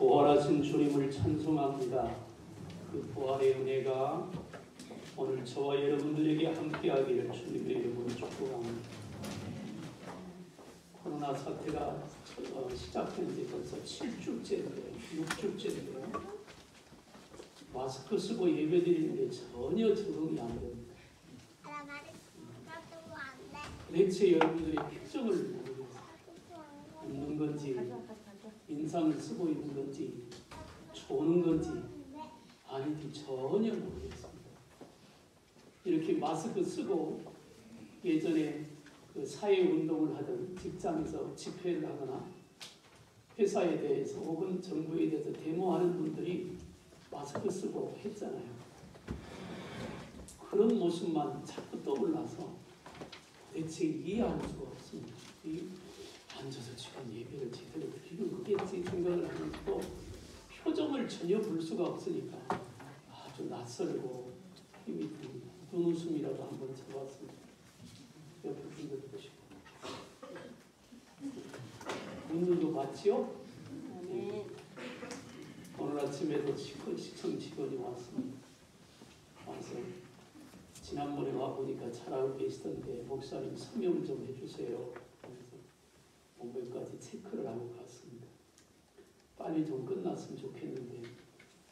부활하신 주님을 찬송합니다. 그 부활의 은혜가 오늘 저와 여러분들에게 함께하기를 주님의 이름으로 축복합니다. 코로나 사태가 시작된 지 벌써 7주째인데요. 6주째인데요. 마스크 쓰고 예배드리는데 전혀 적응이 안 됩니다. 대체 여러분들의 표정을 모르겠어요. 웃는 건지 인상을 쓰고 있는 건지 조는 건지 아닌지 전혀 모르겠습니다. 이렇게 마스크 쓰고 예전에 그 사회운동을 하던 직장에서 집회를 하거나 회사에 대해서 혹은 정부에 대해서 데모하는 분들이 마스크 쓰고 했잖아요. 그런 모습만 자꾸 떠올라서 대체 이해할 수가 없습니다. 앉아서 지금 예배를 제대로 드리는 거겠지 생각을 하면서도 표정을 전혀 볼 수가 없으니까 아주 낯설고 힘이 듭니다. 눈웃음이라도 한번 쳐봤습니다. 옆에 분들 보시고 웃는 거 맞지요? 네. 오늘 아침에도 시청 직원이 왔습니다. 와서 지난번에 와보니까 잘하고 계시던데 목사님 서명 좀 해주세요. 그래서 본부까지 체크를 하고 갔습니다. 빨리 좀 끝났으면 좋겠는데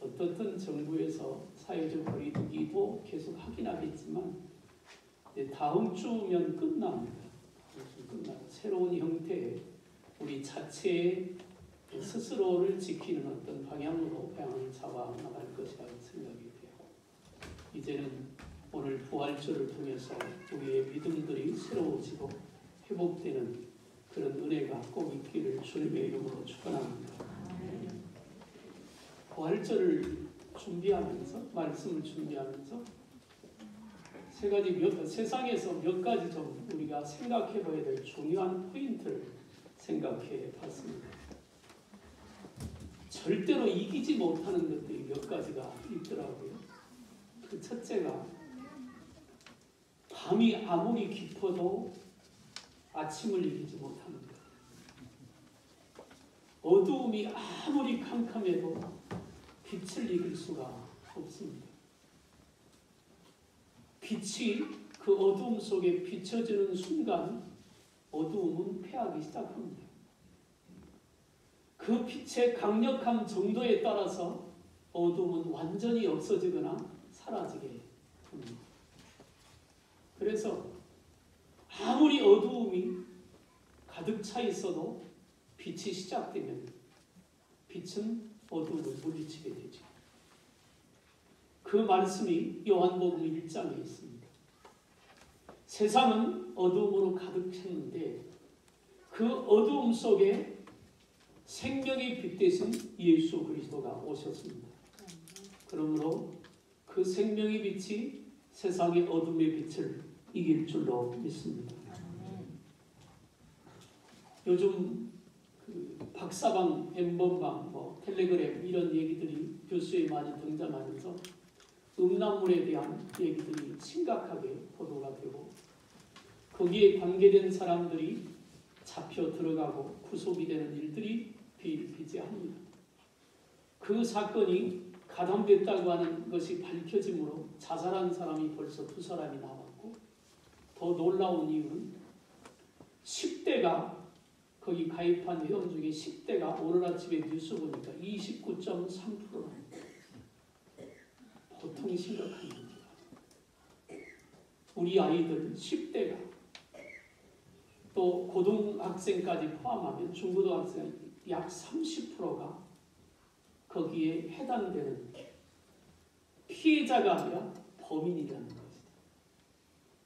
어떻든 정부에서 사회적 거리두기도 계속 하긴 하겠지만 다음 주면 끝납니다. 끝나고 새로운 형태의 우리 자체의 스스로를 지키는 어떤 방향으로 방향을 잡아 나갈 것이라고 생각이 돼요. 이제는 오늘 부활절을 통해서 우리의 믿음들이 새로워지고 회복되는 그런 은혜가 꼭 있기를 주님의 이름으로 축원합니다. 부활절을 준비하면서 말씀을 준비하면서 세상에서 몇 가지 좀 우리가 생각해 봐야 될 중요한 포인트를 생각해 봤습니다. 절대로 이기지 못하는 것들이 몇 가지가 있더라고요. 그 첫째가 밤이 아무리 깊어도 아침을 이기지 못하는 것. 어두움이 아무리 캄캄해도 빛을 이길 수가 없습니다. 빛이 그 어두움 속에 비춰지는 순간 어두움은 패하기 시작합니다. 그 빛의 강력한 정도에 따라서 어두움은 완전히 없어지거나 사라지게 됩니다. 그래서 아무리 어두움이 가득 차 있어도 빛이 시작되면 빛은 어두움을 물리치게 되죠. 그 말씀이 요한복음 1장에 있습니다. 세상은 어두움으로 가득 찼는데 그 어두움 속에 생명의 빛 대신 예수 그리스도가 오셨습니다. 그러므로 그 생명의 빛이 세상의 어둠의 빛을 이길 줄로 믿습니다. 요즘 그 박사방, 엠번방, 텔레그램 이런 얘기들이 뉴스에 많이 등장하면서 음란물에 대한 얘기들이 심각하게 보도가 되고 거기에 관계된 사람들이 잡혀 들어가고 구속이 되는 일들이 비일비재합니다. 그 사건이 가담됐다고 하는 것이 밝혀짐으로 자살한 사람이 벌써 2사람이 나왔고 더 놀라운 이유는 10대가 거기 가입한 회원 중에 10대가 오늘 아침에 뉴스 보니까 29.3%랍니다. 보통 심각한 문제다. 우리 아이들 10대가 또 고등학생까지 포함하면 중고등학생 약 30%가 거기에 해당되는 피해자가 아니라 범인이라는 것이다.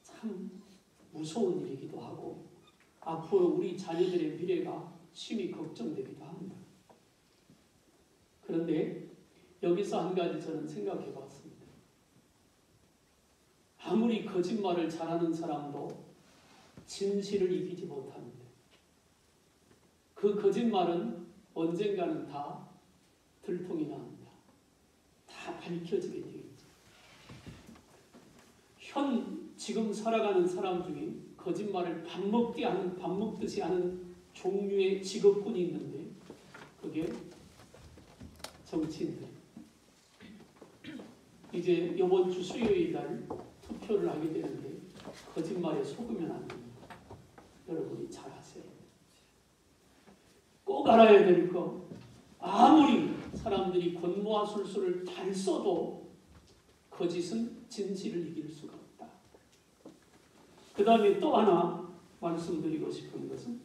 참 무서운 일이기도 하고 앞으로 우리 자녀들의 미래가 심히 걱정되기도 합니다. 그런데 여기서 한 가지 저는 생각해 봤습니다. 아무리 거짓말을 잘하는 사람도 진실을 이기지 못합니다. 그 거짓말은 언젠가는 다 들통이 납니다. 다 밝혀지게 되겠죠. 지금 살아가는 사람 중에 거짓말을 밥 먹듯이 하는 종류의 직업군이 있는데 그게 정치인들. 이제 이번 주 수요일 날 투표를 하게 되는데 거짓말에 속으면 안 됩니다. 여러분이 잘 아세요. 꼭 알아야 될 거, 아무리 사람들이 권모와 술수를 잘 써도 거짓은 진실을 이길 수가 없다. 그 다음에 또 하나 말씀드리고 싶은 것은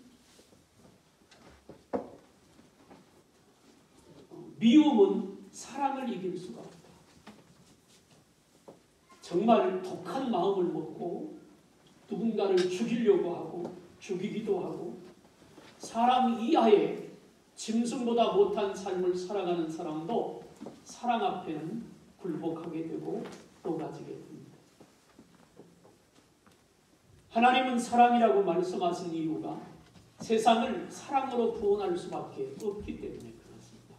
미움은 사랑을 이길 수가 없다. 정말 독한 마음을 먹고 누군가를 죽이려고 하고 죽이기도 하고 사람 이하의 짐승보다 못한 삶을 살아가는 사람도 사랑 앞에는 굴복하게 되고 녹아지게 됩니다. 하나님은 사랑이라고 말씀하신 이유가 세상을 사랑으로 구원할 수밖에 없기 때문에 그렇습니다.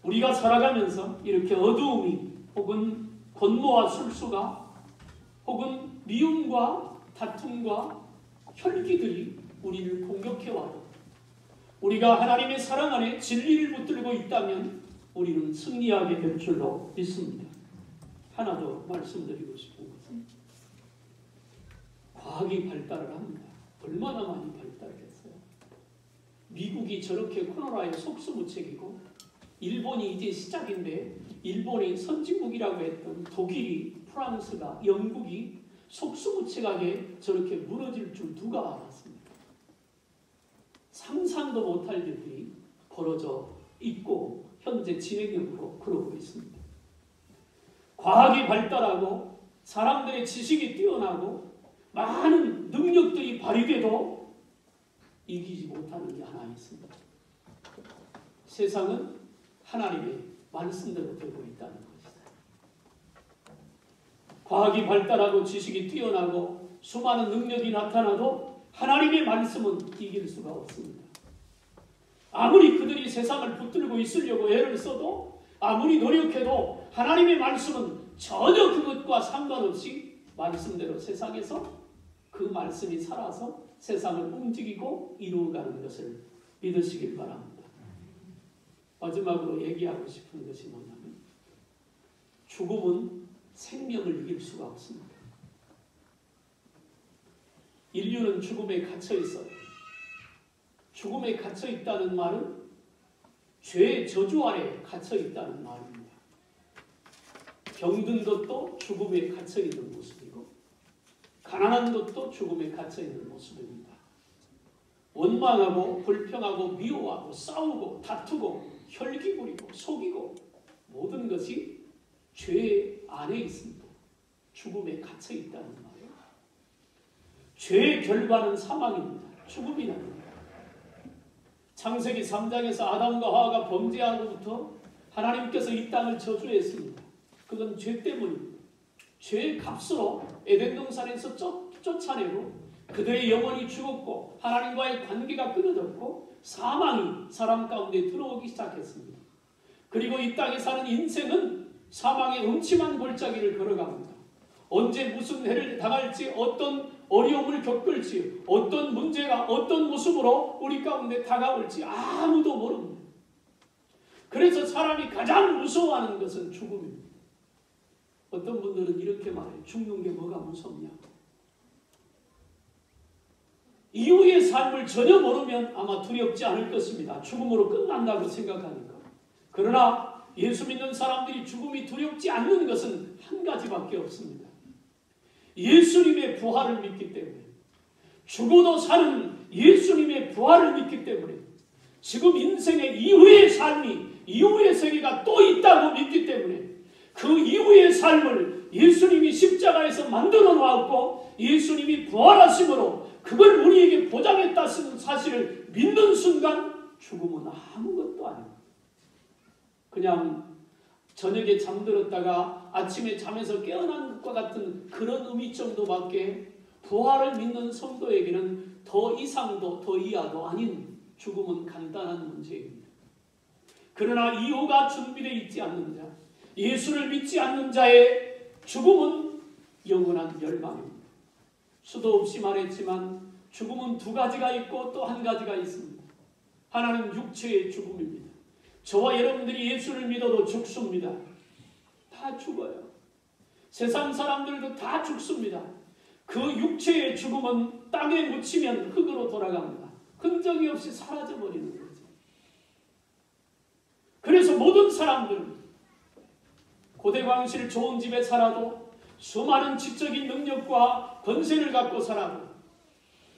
우리가 살아가면서 이렇게 어두움이 혹은 권모와 술수가 혹은 미움과 다툼과 혈기들이 우리를 공격해와도 우리가 하나님의 사랑 안에 진리를 붙들고 있다면 우리는 승리하게 될 줄로 믿습니다. 하나 더 말씀드리고 싶은 것은 과학이 발달을 합니다. 얼마나 많이 발달했어요. 미국이 저렇게 코로나에 속수무책이고 일본이 이제 시작인데 일본이 선진국이라고 했던 독일이, 프랑스가, 영국이 속수무책하게 저렇게 무너질 줄 누가 알았습니까? 상상도 못할 일들이 벌어져 있고 현재 진행형으로 그러고 있습니다. 과학이 발달하고 사람들의 지식이 뛰어나고 많은 능력들이 발휘돼도 이기지 못하는 게 하나 있습니다. 세상은 하나님의 말씀대로 되고 있다는 것이다. 과학이 발달하고 지식이 뛰어나고 수많은 능력이 나타나도 하나님의 말씀은 이길 수가 없습니다. 아무리 그들이 세상을 붙들고 있으려고 애를 써도 아무리 노력해도 하나님의 말씀은 전혀 그것과 상관없이 말씀대로 세상에서 그 말씀이 살아서 세상을 움직이고 이루어가는 것을 믿으시길 바랍니다. 마지막으로 얘기하고 싶은 것이 뭐냐면 죽음은 생명을 이길 수가 없습니다. 인류는 죽음에 갇혀 있어요. 죽음에 갇혀 있다는 말은 죄의 저주 아래 갇혀 있다는 말입니다. 병든 것도 죽음에 갇혀 있는 모습이고 가난한 것도 죽음에 갇혀 있는 모습입니다. 원망하고 불평하고 미워하고 싸우고 다투고 혈기 부리고 속이고 모든 것이 죄 안에 있습니다. 죽음에 갇혀 있다는 말이에요. 죄의 결과는 사망입니다. 죽음이 납니다. 창세기 3장에서 아담과 하와가 범죄하고부터 하나님께서 이 땅을 저주했습니다. 그건 죄 때문입니다. 죄의 값으로 에덴 동산에서 쫓아내고 그들의 영혼이 죽었고 하나님과의 관계가 끊어졌고 사망이 사람 가운데 들어오기 시작했습니다. 그리고 이 땅에 사는 인생은 사망의 음침한 골짜기를 걸어갑니다. 언제 무슨 해를 당할지 어떤 어려움을 겪을지 어떤 문제가 어떤 모습으로 우리 가운데 다가올지 아무도 모릅니다. 그래서 사람이 가장 무서워하는 것은 죽음입니다. 어떤 분들은 이렇게 말해요. 죽는 게 뭐가 무섭냐. 이후의 삶을 전혀 모르면 아마 두렵지 않을 것입니다. 죽음으로 끝난다고 생각하니까. 그러나 예수 믿는 사람들이 죽음이 두렵지 않는 것은 한 가지밖에 없습니다. 예수님의 부활을 믿기 때문에 죽어도 사는 예수님의 부활을 믿기 때문에 지금 인생의 이후의 삶이 이후의 세계가 또 있다고 믿기 때문에 그 이후의 삶을 예수님이 십자가에서 만들어 놓았고 예수님이 부활하심으로 그걸 우리에게 보장했다는 사실을 믿는 순간 죽음은 아무것도 아닙니다. 그냥 저녁에 잠들었다가 아침에 잠에서 깨어난 것과 같은 그런 의미 정도밖에 부활을 믿는 성도에게는 더 이상도 더 이하도 아닌 죽음은 간단한 문제입니다. 그러나 이후가 준비되어 있지 않는 자, 예수를 믿지 않는 자의 죽음은 영원한 멸망입니다. 수도 없이 말했지만 죽음은 두 가지가 있고 또 한 가지가 있습니다. 하나는 육체의 죽음입니다. 저와 여러분들이 예수를 믿어도 죽습니다. 다 죽어요. 세상 사람들도 다 죽습니다. 그 육체의 죽음은 땅에 묻히면 흙으로 돌아갑니다. 흔적이 없이 사라져버리는 거죠. 그래서 모든 사람들은 고대 광실 좋은 집에 살아도 수많은 지적인 능력과 권세를 갖고 살아도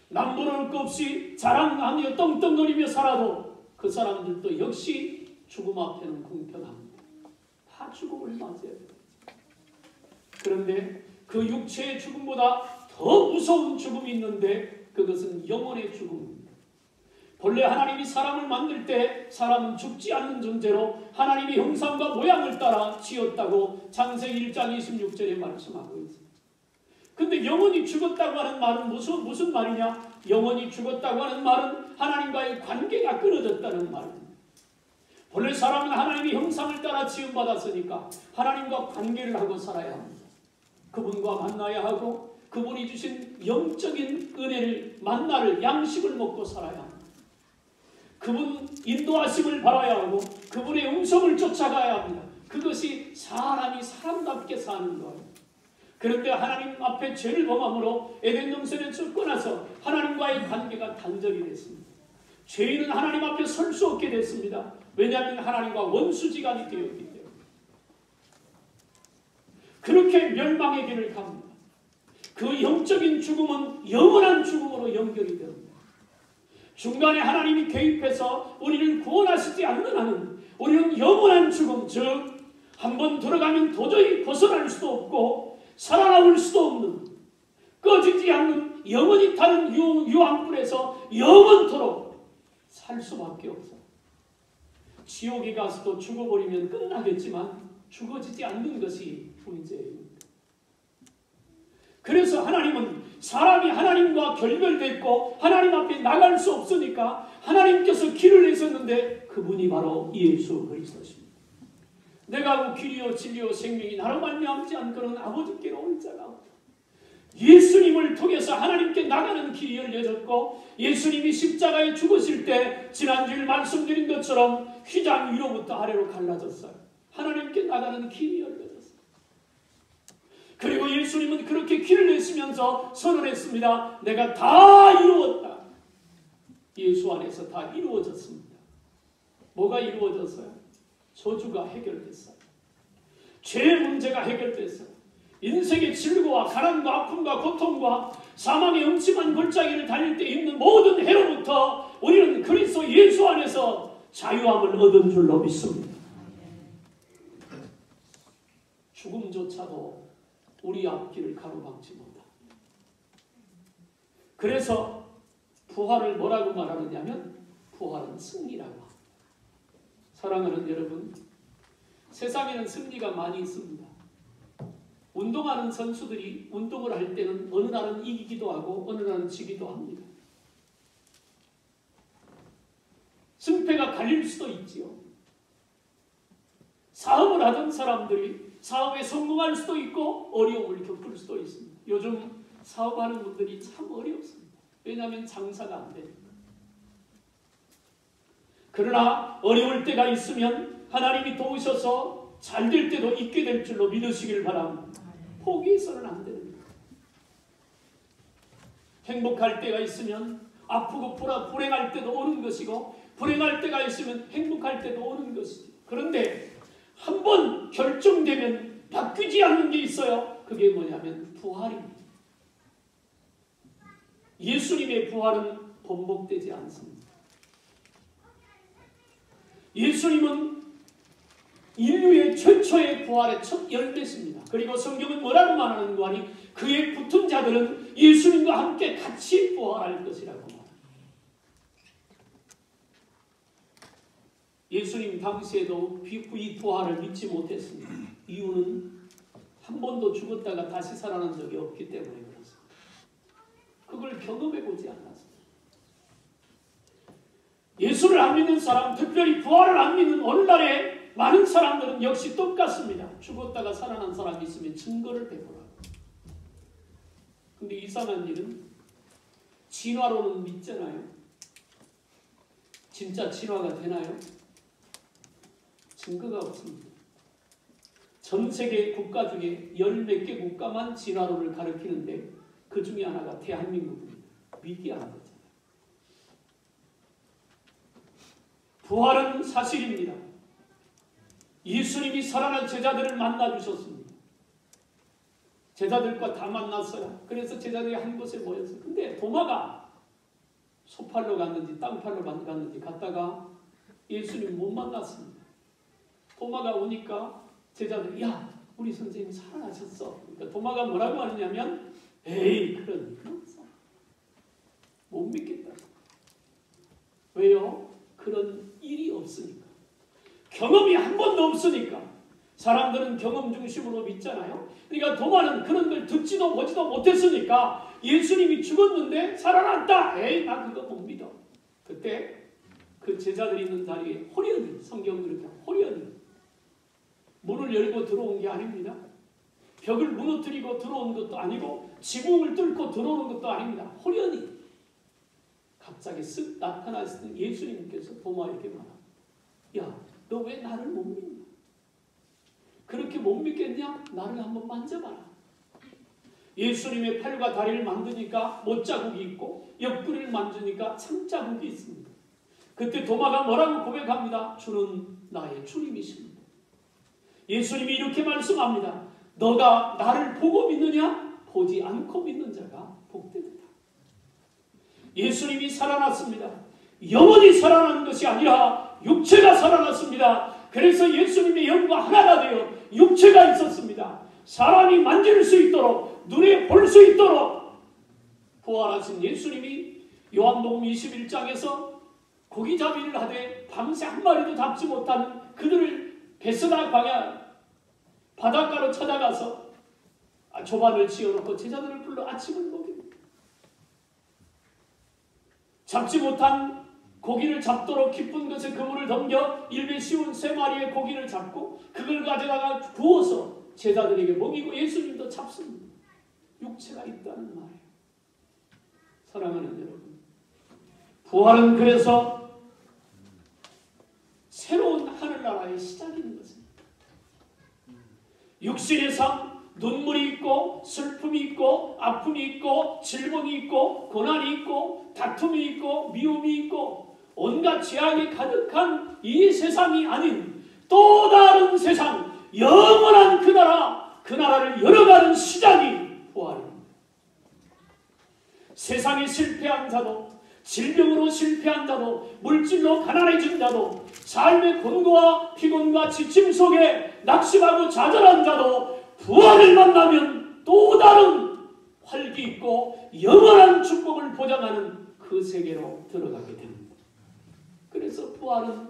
남부를 것 없이 자랑하며 떵떵거리며 살아도 그 사람들도 역시 죽음 앞에는 공평합니다. 다 죽음을 맞아야 돼요. 그런데 그 육체의 죽음보다 더 무서운 죽음이 있는데 그것은 영혼의 죽음입니다. 본래 하나님이 사람을 만들 때 사람은 죽지 않는 존재로 하나님의 형상과 모양을 따라 지었다고 창세기 1장 26절에 말씀하고 있습니다. 근데 영혼이 죽었다고 하는 말은 무슨 말이냐? 영혼이 죽었다고 하는 말은 하나님과의 관계가 끊어졌다는 말입니다. 본래 사람은 하나님의 형상을 따라 지음받았으니까 하나님과 관계를 하고 살아야 합니다. 그분과 만나야 하고 그분이 주신 영적인 은혜를 만나를 양식을 먹고 살아야 합니다. 그분 인도하심을 바라야 하고 그분의 음성을 쫓아가야 합니다. 그것이 사람이 사람답게 사는 거예요. 그런데 하나님 앞에 죄를 범함으로 에덴 동산에 쫓겨나서 하나님과의 관계가 단절이 됐습니다. 죄인은 하나님 앞에 설 수 없게 됐습니다. 왜냐하면 하나님과 원수지간이 되었기 때문에. 그렇게 멸망의 길을 갑니다. 그 영적인 죽음은 영원한 죽음으로 연결이 됩니다. 중간에 하나님이 개입해서 우리를 구원하시지 않는 한은 우리는 영원한 죽음, 즉 한 번 들어가면 도저히 벗어날 수도 없고 살아남을 수도 없는 꺼지지 않는 영원히 타는 유황불에서 영원토록 살 수밖에 없어요. 지옥에 가서도 죽어버리면 끝나겠지만 죽어지지 않는 것이 문제입니다. 그래서 하나님은 사람이 하나님과 결별됐고 하나님 앞에 나갈 수 없으니까 하나님께서 길을 내셨는데 그분이 바로 예수 그리스도십니다. 내가 길이요 진리요 생명이 나로 말미암지 않고는 아버지께로 올 자가 없다. 예수님을 통해서 하나님께 나가는 길이 열려졌고 예수님이 십자가에 죽으실 때 지난주에 말씀드린 것처럼 휘장 위로부터 아래로 갈라졌어요. 하나님께 나가는 길이 열려졌어요. 그리고 예수님은 그렇게 길을 내시면서 선언했습니다. 내가 다 이루었다. 예수 안에서 다 이루어졌습니다. 뭐가 이루어졌어요? 저주가 해결됐어요. 죄의 문제가 해결됐어요. 인생의 질고와 가난과 아픔과 고통과 사망의 음침한 골짜기를 달릴 때 있는 모든 해로부터 우리는 그리스도 예수 안에서 자유함을 얻은 줄로 믿습니다. 죽음조차도 우리 앞길을 가로막지 못합니다. 그래서 부활을 뭐라고 말하느냐면 부활은 승리라고 합니다. 사랑하는 여러분, 세상에는 승리가 많이 있습니다. 운동하는 선수들이 운동을 할 때는 어느 날은 이기기도 하고 어느 날은 지기도 합니다. 승패가 갈릴 수도 있지요. 사업을 하던 사람들이 사업에 성공할 수도 있고 어려움을 겪을 수도 있습니다. 요즘 사업하는 분들이 참 어렵습니다. 왜냐하면 장사가 안 됩니다. 그러나 어려울 때가 있으면 하나님이 도우셔서 잘 될 때도 있게 될 줄로 믿으시길 바랍니다. 포기해서는 안 됩니다. 행복할 때가 있으면 아프고 불행할 때도 오는 것이고 불행할 때가 있으면 행복할 때도 오는 것이죠. 그런데 한번 결정되면 바뀌지 않는 게 있어요. 그게 뭐냐면 부활입니다. 예수님의 부활은 번복되지 않습니다. 예수님은 인류의 최초의 부활의 첫 열매십니다. 그리고 성경은 뭐라고 말하는가 하니 그에 붙은 자들은 예수님과 함께 같이 부활할 것이라고 말합니다. 예수님 당시에도 이 부활을 믿지 못했습니다. 이유는 한 번도 죽었다가 다시 살아난 적이 없기 때문에 그렇습니다. 그걸 경험해보지 않았습니다. 예수를 안 믿는 사람, 특별히 부활을 안 믿는 오늘날의 많은 사람들은 역시 똑같습니다. 죽었다가 살아난 사람이 있으면 증거를 베풀어요. 근데 이상한 일은 진화론은 믿잖아요. 진짜 진화가 되나요? 증거가 없습니다. 전 세계 국가 중에 10몇 개 국가만 진화론을 가르치는데 그 중에 하나가 대한민국입니다. 믿기 안 되잖아요. 부활은 사실입니다. 예수님이 살아난 제자들을 만나주셨습니다. 제자들과 다 만났어요. 그래서 제자들이 한 곳에 모였어요. 근데 도마가 소팔로 갔는지 땅팔로 갔는지 갔다가 예수님 못 만났습니다. 도마가 오니까 제자들이 야 우리 선생님 살아나셨어. 그러니까 도마가 뭐라고 하느냐면 에이 그런 일은 없어. 못 믿겠다. 왜요? 그런 일이 없으니까. 경험이 한 번도 없으니까. 사람들은 경험 중심으로 믿잖아요. 그러니까 도마는 그런 걸 듣지도 보지도 못했으니까 예수님이 죽었는데 살아났다. 에이 나 그거 못 믿어. 그때 그 제자들이 있는 자리에 호련히 성경 그렇게 호련히 문을 열고 들어온 게 아닙니다. 벽을 무너뜨리고 들어온 것도 아니고 지붕을 뚫고 들어오는 것도 아닙니다. 호련히 갑자기 쓱 나타나신 예수님께서 도마에게 말합니다. 야, 너 왜 나를 못 믿냐? 그렇게 못 믿겠냐? 나를 한번 만져봐라. 예수님의 팔과 다리를 만드니까 못자국이 있고 옆구리를 만지니까 참자국이 있습니다. 그때 도마가 뭐라고 고백합니다. 주는 나의 주님이십니다. 예수님이 이렇게 말씀합니다. 너가 나를 보고 믿느냐? 보지 않고 믿는 자가 복되다. 예수님이 살아났습니다. 영혼이 살아난 것이 아니라 육체가 살아났습니다. 그래서 예수님의 영과 하나가 되어 육체가 있었습니다. 사람이 만질 수 있도록 눈에 볼 수 있도록 부활하신 예수님이 요한복음 21장에서 고기잡이를 하되 밤새 한 마리도 잡지 못한 그들을 베스다 광야 바닷가로 찾아가서 조반을 지어놓고 제자들을 불러 아침을 먹입니다. 잡지 못한 고기를 잡도록 기쁜 것에 그물을 덤겨 일배 쉬운 3마리의 고기를 잡고 그걸 가져다가 구워서 제자들에게 먹이고 예수님도 잡습니다. 육체가 있다는 말이에요. 사랑하는 여러분, 부활은 그래서 새로운 하늘나라의 시작인 것입니다. 육신의 삶, 눈물이 있고 슬픔이 있고 아픔이 있고 질문이 있고 고난이 있고 다툼이 있고 미움이 있고 온갖 죄악이 가득한 이 세상이 아닌 또 다른 세상, 영원한 그 나라, 그 나라를 열어가는 시작이 부활입니다. 세상에 실패한 자도, 질병으로 실패한 자도, 물질로 가난해진 자도, 삶의 곤고와 피곤과 지침 속에 낙심하고 좌절한 자도 부활을 만나면 또 다른 활기 있고 영원한 축복을 보장하는 그 세계로 들어가게 됩니다. 그래서 부활은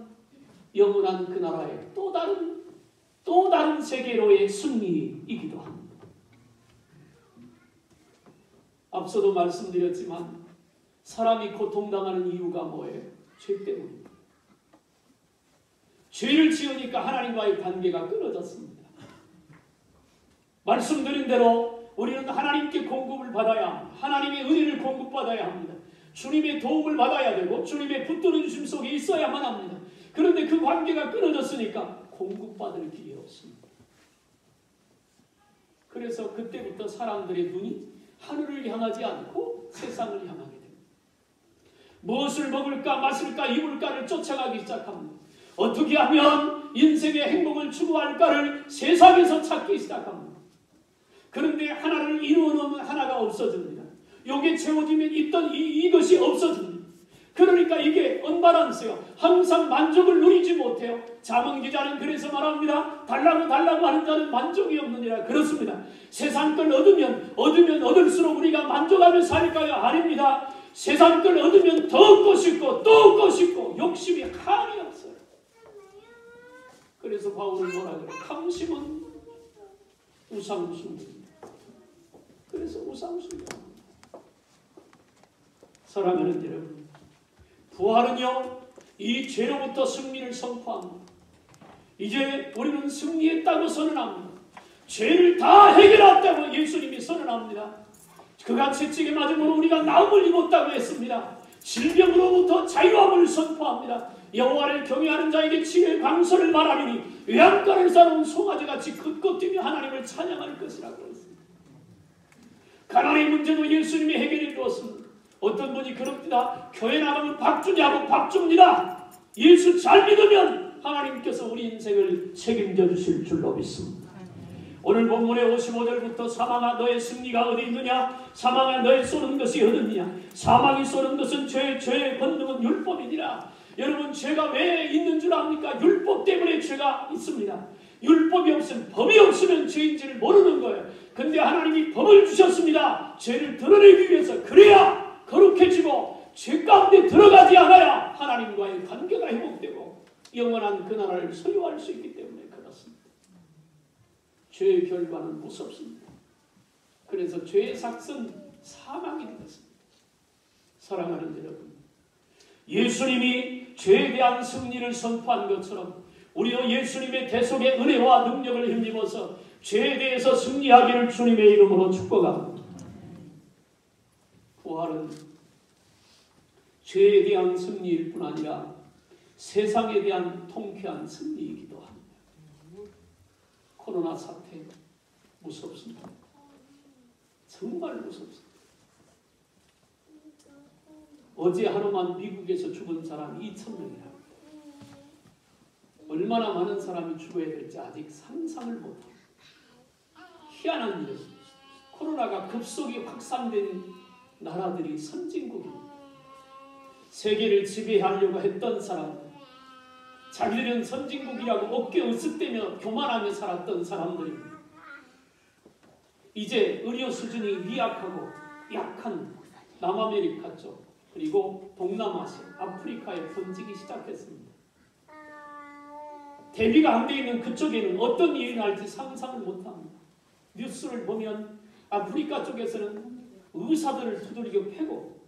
영원한 그 나라의 또 다른 세계로의 승리이기도 합니다. 앞서도 말씀드렸지만 사람이 고통당하는 이유가 뭐예요? 죄 때문입니다. 죄를 지으니까 하나님과의 관계가 끊어졌습니다. 말씀드린 대로 우리는 하나님께 공급을 받아야 합니다. 하나님의 은혜를 공급받아야 합니다. 주님의 도움을 받아야 되고 주님의 붙드는 주심 속에 있어야만 합니다. 그런데 그 관계가 끊어졌으니까 공급받을 길이 없습니다. 그래서 그때부터 사람들의 눈이 하늘을 향하지 않고 세상을 향하게 됩니다. 무엇을 먹을까 마실까 입을까를 쫓아가기 시작합니다. 어떻게 하면 인생의 행복을 추구할까를 세상에서 찾기 시작합니다. 그런데 하나를 이루어놓으면 하나가 없어집니다. 요게 채워지면 있던 이것이 없어집니다. 그러니까 이게 언밸런스요. 항상 만족을 누리지 못해요. 잠언 기자는 그래서 말합니다. 달라고 하는 자는 만족이 없느니라. 그렇습니다. 세상 걸 얻으면 얻을수록 우리가 만족하며 살까요? 아닙니다. 세상 걸 얻으면 더 얻고 싶고 또 얻고 싶고 욕심이 한이 없어요. 그래서 바울은 뭐라 그래요? 탐심은 우상숭배입니다. 그래서 우상숭배입니다. 사랑하는 여러분, 부활은요, 이 죄로부터 승리를 선포합니다. 이제 우리는 승리했다고 선언합니다. 죄를 다 해결했다고 예수님이 선언합니다. 그가 채찍에 맞음으로 우리가 나음을 입었다고 했습니다. 질병으로부터 자유함을 선포합니다. 여호와를 경외하는 자에게 지혜의 광선을 말하리니 외양간을 쌓아놓은 송아지같이 걷고 뛰며 하나님을 찬양할 것이라고 했습니다. 가난의 문제도 예수님이 해결해 주었습니다. 어떤 분이 그럽니다. 교회 나가면 밥 주냐고 밥 줍니다. 예수 잘 믿으면 하나님께서 우리 인생을 책임져 주실 줄로 믿습니다. 오늘 본문의 55절부터 사망아 너의 승리가 어디 있느냐? 사망아 너의 쏘는 것이 어딨느냐? 사망이 쏘는 것은 죄의 권능은 율법이니라. 여러분 죄가 왜 있는 줄 압니까? 율법 때문에 죄가 있습니다. 율법이 없으면 법이 없으면 죄인지를 모르는 거예요. 근데 하나님이 법을 주셨습니다. 죄를 드러내기 위해서. 그래야 거룩해지고 죄 가운데 들어가지 않아야 하나님과의 관계가 회복되고 영원한 그 나라를 소유할 수 있기 때문에 그렇습니다. 죄의 결과는 무섭습니다. 그래서 죄의 삭은 사망이 되었습니다. 사랑하는 여러분, 예수님이 죄에 대한 승리를 선포한 것처럼 우리도 예수님의 대속의 은혜와 능력을 힘입어서 죄에 대해서 승리하기를 주님의 이름으로 축복합니다. 부활은 죄에 대한 승리일 뿐 아니라 세상에 대한 통쾌한 승리이기도 합니다. 코로나 사태 무섭습니다. 정말 무섭습니다. 어제 하루만 미국에서 죽은 사람이 2,000명이라고. 얼마나 많은 사람이 죽어야 될지 아직 상상을 못합니다. 희한한 일이었습니다. 코로나가 급속히 확산된 나라들이 선진국입니다. 세계를 지배하려고 했던 사람들, 자기들은 선진국이라고 어깨 으쓱대며 교만하며 살았던 사람들입니다. 이제 의료 수준이 미약하고 약한 남아메리카 쪽 그리고 동남아시아, 아프리카에 번지기 시작했습니다. 대비가 안 돼 있는 그쪽에는 어떤 일이 날지 상상을 못합니다. 뉴스를 보면 아프리카 쪽에서는 의사들을 두들겨 패고,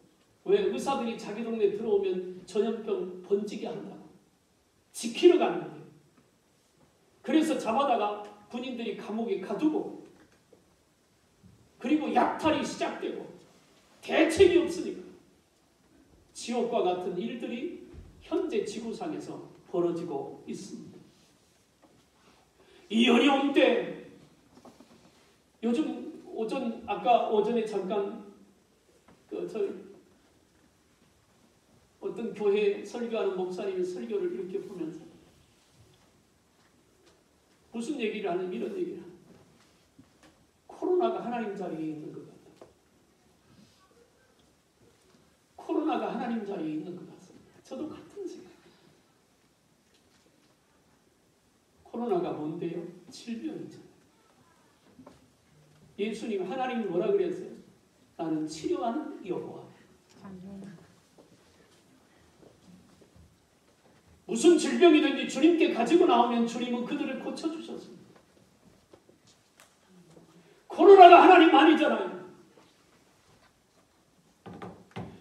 왜 의사들이 자기 동네에 들어오면 전염병 번지게 한다고 지키러 가는 거예요. 그래서 잡아다가 군인들이 감옥에 가두고, 그리고 약탈이 시작되고 대책이 없으니까 지옥과 같은 일들이 현재 지구상에서 벌어지고 있습니다. 이 어려운 때 요즘 아까 오전에 잠깐 어떤 교회 설교하는 목사님의 설교를 이렇게 보면서 무슨 얘기를 하는 이런 얘기를 합니다. 코로나가 하나님 자리에 있는 것 같다. 코로나가 하나님 자리에 있는 것 같습니다. 저도 같은 생각입니다. 코로나가 뭔데요? 질병이잖아요. 예수님 하나님이 뭐라 그랬어요? 나는 치료하는 여호와. 무슨 질병이든지 주님께 가지고 나오면 주님은 그들을 고쳐주셨습니다. 코로나가 하나님 아니잖아요.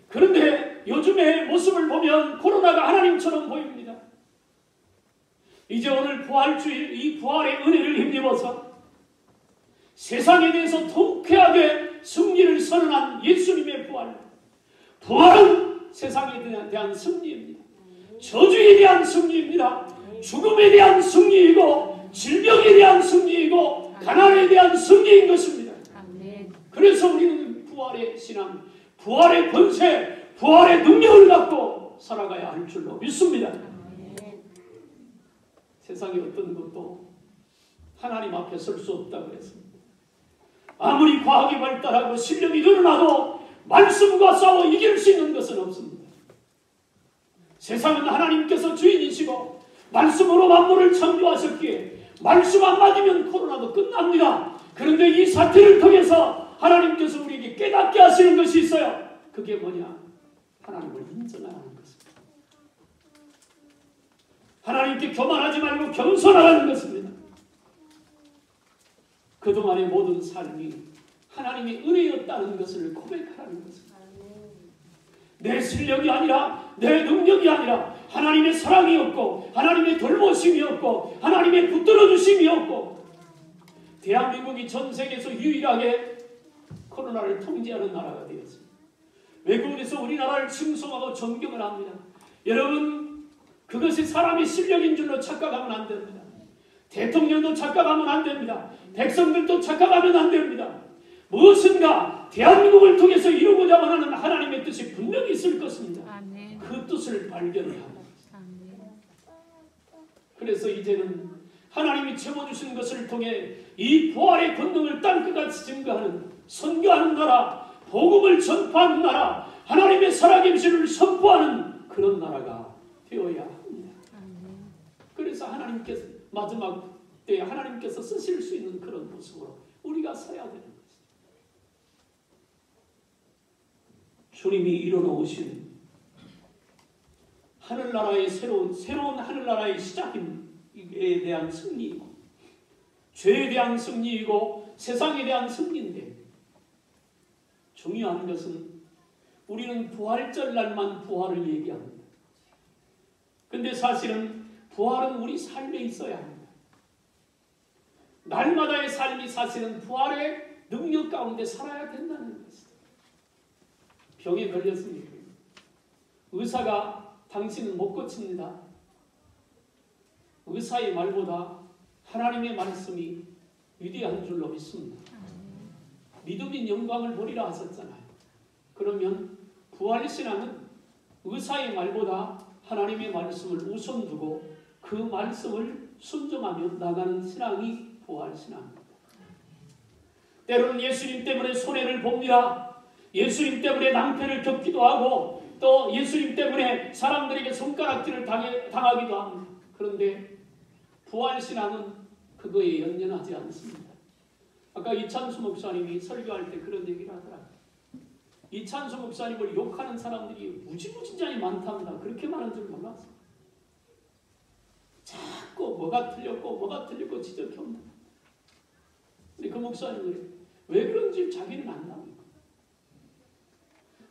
그런데 요즘의 모습을 보면 코로나가 하나님처럼 보입니다. 이제 오늘 부활주일, 이 부활의 은혜를 힘입어서 세상에 대해서 통쾌하게 승리를 선언한 예수님의 부활. 부활은 세상에 대한 승리입니다. 저주에 대한 승리입니다. 죽음에 대한 승리이고 질병에 대한 승리이고 가난에 대한 승리인 것입니다. 그래서 우리는 부활의 신앙, 부활의 권세, 부활의 능력을 갖고 살아가야 할 줄로 믿습니다. 세상에 어떤 것도 하나님 앞에 설 수 없다고 했습니다. 아무리 과학이 발달하고 실력이 늘어나도 말씀과 싸워 이길 수 있는 것은 없습니다. 세상은 하나님께서 주인이시고 말씀으로 만물을 창조하셨기에 말씀 한마디면 코로나도 끝납니다. 그런데 이 사태를 통해서 하나님께서 우리에게 깨닫게 하시는 것이 있어요. 그게 뭐냐? 하나님을 인정하는 것입니다. 하나님께 교만하지 말고 겸손하라는 것입니다. 그동안의 모든 삶이 하나님의 은혜였다는 것을 고백하라는 것입니다. 내 실력이 아니라 내 능력이 아니라 하나님의 사랑이었고 하나님의 돌보심이었고 하나님의 붙들어 주심이었고 대한민국이 전 세계에서 유일하게 코로나를 통제하는 나라가 되었습니다. 외국에서 우리나라를 칭송하고 존경을 합니다. 여러분, 그것이 사람의 실력인 줄로 착각하면 안 됩니다. 대통령도 착각하면 안 됩니다. 백성들도 착각하면 안 됩니다. 무엇인가 대한민국을 통해서 이루고자 하는 하나님의 뜻이 분명히 있을 것입니다. 아멘. 그 뜻을 발견해야 합니다. 아멘. 그래서 이제는 하나님이 채워주신 것을 통해 이 부활의 권능을 땅끝같이 증거하는, 선교하는 나라, 복음을 전파하는 나라, 하나님의 살아계심을 선포하는 그런 나라가 되어야 합니다. 그래서 하나님께서 마지막 때에 하나님께서 쓰실 수 있는 그런 모습으로 우리가 서야 되는 것입니다. 주님이 이뤄놓으신 하늘나라의 새로운 하늘나라의 시작에 대한 승리이고, 죄에 대한 승리이고, 세상에 대한 승리인데, 중요한 것은 우리는 부활절 날만 부활을 얘기합니다. 근데 사실은 부활은 우리 삶에 있어야 합니다. 날마다의 삶이 사실은 부활의 능력 가운데 살아야 된다는 것입니다. 병에 걸렸습니까? 의사가 당신은 못 고칩니다. 의사의 말보다 하나님의 말씀이 위대한 줄로 믿습니다. 믿음인 영광을 보리라 하셨잖아요. 그러면 부활신앙은 의사의 말보다 하나님의 말씀을 우선 두고 그 말씀을 순종하며 나가는 신앙이 부활신앙입니다. 때로는 예수님 때문에 손해를 봅니다. 예수님 때문에 낭패를 겪기도 하고 또 예수님 때문에 사람들에게 손가락질을 당하기도 합니다. 그런데 부활신앙은 그거에 연연하지 않습니다. 아까 이찬수 목사님이 설교할 때 그런 얘기를 하더라고요. 이찬수 목사님을 욕하는 사람들이 무지무진장이 많답니다. 그렇게 많은 줄 몰랐어요. 자꾸 뭐가 틀렸고 지적해온다. 근데 그 목사님은 왜 그런지 자기는 안답니다.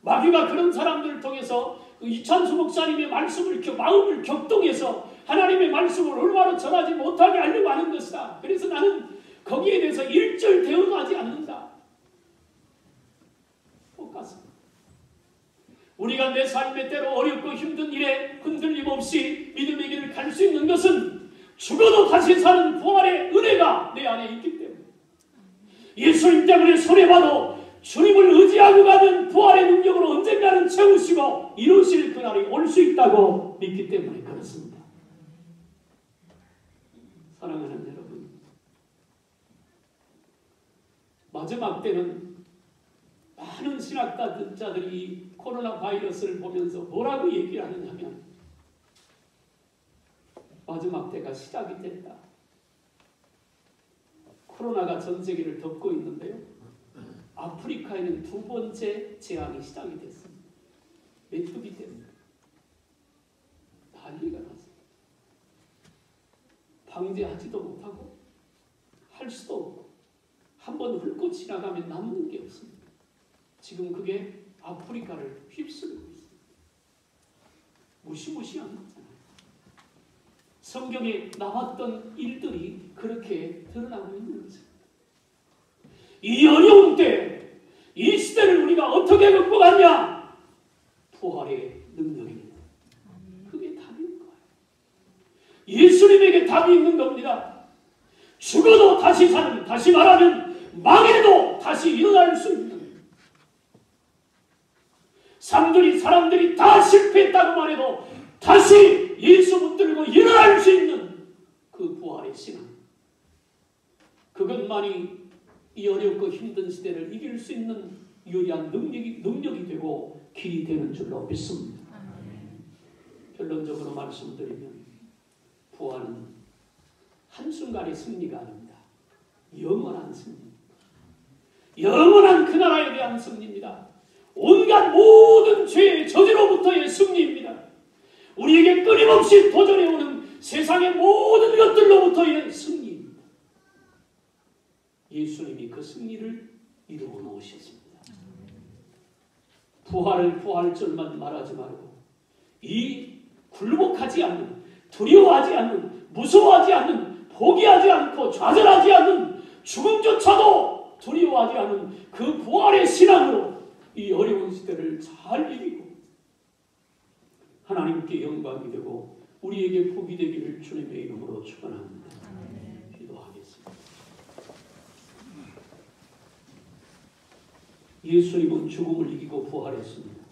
마귀가 그런 사람들을 통해서 그 이찬수 목사님의 말씀을 마음을 격동해서 하나님의 말씀을 올바로 전하지 못하게 하려고 하는 것이다. 그래서 나는 거기에 대해서 일절 대응하지 않는다. 똑같습니다. 우리가 내 삶의 때로 어렵고 힘든 일에 흔들림 없이 믿음의 길을 갈 수 있는 것은 죽어도 다시 사는 부활의 은혜가 내 안에 있기 때문에, 예수님 때문에 손해봐도 주님을 의지하고 가는 부활의 능력으로 언젠가는 채우시고 이루실 그날이 올 수 있다고 믿기 때문에 그렇습니다. 사랑하는 여러분, 마지막 때는 많은 신학자들이 코로나 바이러스를 보면서 뭐라고 얘기를 하느냐면 마지막 때가 시작이 됐다. 코로나가 전 세계를 덮고 있는데요. 아프리카에는 두 번째 재앙이 시작이 됐습니다. 메뚜기 때문에. 난리가 났습니다. 방제하지도 못하고 할 수도 없고 한번 훑고 지나가면 남는 게 없습니다. 지금 그게 아프리카를 휩쓸고 있습니다. 무시무시한 거잖아요. 성경에 나왔던 일들이 그렇게 드러나고 있는 것입니다. 이 어려운 때, 이 시대를 우리가 어떻게 극복하냐? 부활의 능력입니다. 그게 답인 거예요. 예수님에게 답이 있는 겁니다. 죽어도 다시 사는, 다시 말하면 망해도 다시 일어날 수 있는, 사람들이 다 실패했다고만 해도 다시 예수 붙들고 일어날 수 있는 그 부활의 신앙, 그것만이 이 어렵고 힘든 시대를 이길 수 있는 유리한 능력이 되고 길이 되는 줄로 믿습니다. 결론적으로 말씀드리면 부활은 한순간의 승리가 아닙니다. 영원한 승리입니다. 영원한 그 나라에 대한 승리입니다. 온갖 모든 죄의 저주로부터의 승리입니다. 우리에게 끊임없이 도전해오는 세상의 모든 것들로부터의 승리입니다. 예수님이 그 승리를 이루어 놓으셨습니다. 부활을 부활절만 말하지 말고 이 굴복하지 않는, 두려워하지 않는, 무서워하지 않는, 포기하지 않고 좌절하지 않는, 죽음조차도 두려워하지 않는 그 부활의 신앙으로 이 어려운 시대를 잘 이기고 하나님께 영광이 되고 우리에게 복이 되기를 주님의 이름으로 축원합니다. 기도하겠습니다. 예수님은 죽음을 이기고 부활했습니다.